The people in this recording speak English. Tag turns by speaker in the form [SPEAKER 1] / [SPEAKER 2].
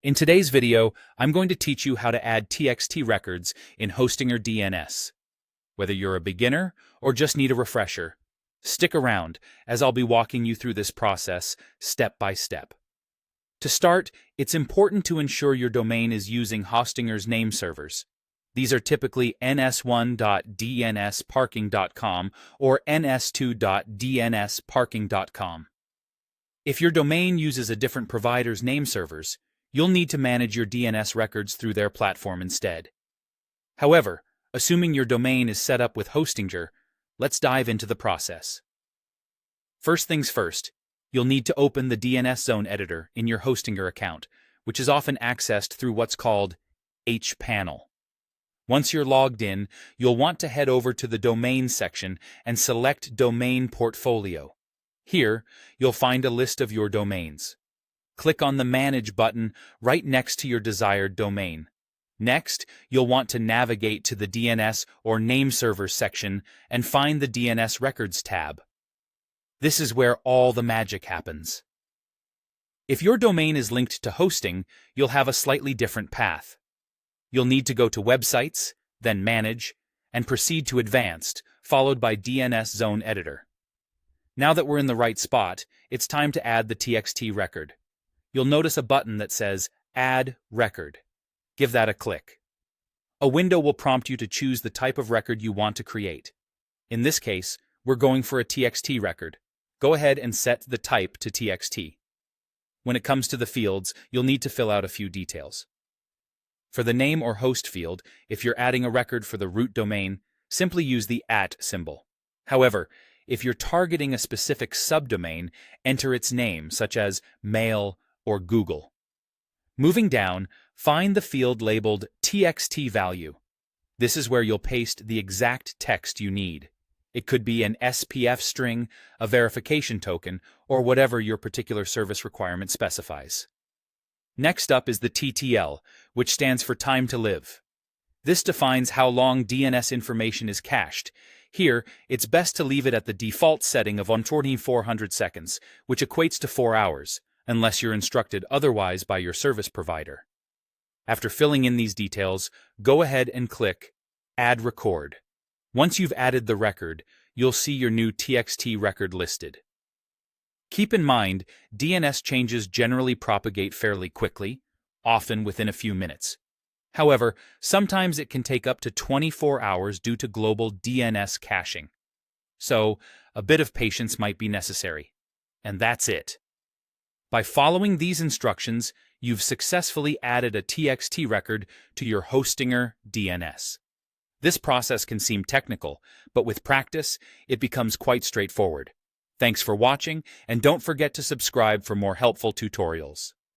[SPEAKER 1] In today's video, I'm going to teach you how to add TXT records in Hostinger DNS. Whether you're a beginner or just need a refresher, stick around as I'll be walking you through this process step by step. To start, it's important to ensure your domain is using Hostinger's name servers. These are typically ns1.dnsparking.com or ns2.dnsparking.com. If your domain uses a different provider's name servers, you'll need to manage your DNS records through their platform instead. However, assuming your domain is set up with Hostinger, let's dive into the process. First things first, you'll need to open the DNS zone editor in your Hostinger account, which is often accessed through what's called hPanel. Once you're logged in, you'll want to head over to the Domain section and select Domain Portfolio. Here, you'll find a list of your domains. Click on the Manage button right next to your desired domain. Next, you'll want to navigate to the DNS or Name Servers section and find the DNS Records tab. This is where all the magic happens. If your domain is linked to hosting, you'll have a slightly different path. You'll need to go to Websites, then Manage, and proceed to Advanced, followed by DNS Zone Editor. Now that we're in the right spot, it's time to add the TXT record. You'll notice a button that says Add Record. Give that a click. A window will prompt you to choose the type of record you want to create. In this case, we're going for a TXT record. Go ahead and set the type to TXT. When it comes to the fields, you'll need to fill out a few details. For the name or host field, if you're adding a record for the root domain, simply use the @ symbol. However, if you're targeting a specific subdomain, enter its name, such as mail or Google. Moving down, find the field labeled TXT value. This is where you'll paste the exact text you need. It could be an SPF string, a verification token, or whatever your particular service requirement specifies. Next up is the TTL, which stands for time to live. This defines how long DNS information is cached. Here, it's best to leave it at the default setting of 2400 seconds, which equates to 4 hours, unless you're instructed otherwise by your service provider. After filling in these details, go ahead and click Add Record. Once you've added the record, you'll see your new TXT record listed. Keep in mind, DNS changes generally propagate fairly quickly, often within a few minutes. However, sometimes it can take up to 24 hours due to global DNS caching. So, a bit of patience might be necessary. And that's it. By following these instructions, you've successfully added a TXT record to your Hostinger DNS. This process can seem technical, but with practice, it becomes quite straightforward. Thanks for watching, and don't forget to subscribe for more helpful tutorials.